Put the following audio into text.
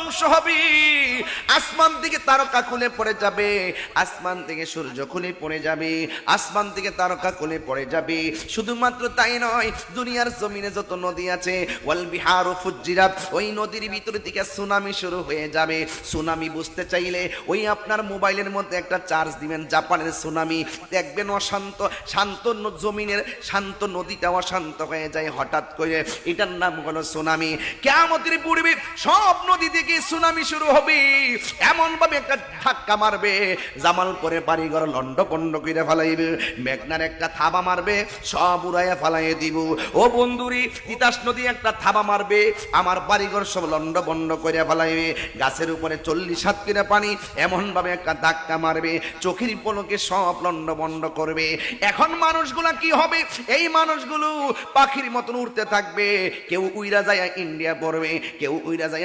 ধ্বংস হবে। আসমান থেকে তারকা খুলে পড়ে যাবে, আসমান থেকে সূর্য খুলে পড়ে যাবে, আসমান থেকে তারকা খুলে পড়ে যাবে। শুধুমাত্র তাই নয়, দুনিয়ার জমিনে যত নদী আছে, ওয়াল বিহারু ফুজ্জিরাত, ওই নদীর ভিতর থেকে সুনামি শুরু হয়ে যাবে। সুনামি বুঝতে চাইলে ওই আপনার মোবাইলের মধ্যে একটা চার্জ দিবেন, জাপানের সুনামি দেখবেন অশান্ত, শান্ত জমিনের শান্ত নদীটা অশান্ত হয়ে যায় হঠাৎ করে, এটার নাম হলো সুনামি। কিয়ামতের পূর্বে সব নদী থেকে সুনামি শুরু হবে, এমন ভাবে একটা ধাক্কা মারবে, জামালপুরে বাড়িঘর লন্ডভন্ড করে ফেলাইবে, মেঘনার একটা থাবা মারবে, সব উড়াইয়া ফেলাইয়ে দিব। ও বন্ধুরি, তিতাস নদী একটা থাবা মারবে, আমার বাড়িঘর সব লন্ডভন্ড করে ফেলাইবে। গাছের উপরে 40 হাত করে পানি, এমন ভাবে একটা ধাক্কা মারবে, চোখের পলকে সব লন্ডভন্ড করবে। এখন মানুষগুলা কি হবে? এই মানুষগুলো পাখির মতন উড়তে থাকবে, কেউ উইরা যায় ইন্ডিয়া পড়বে, কেউ উইরা যায়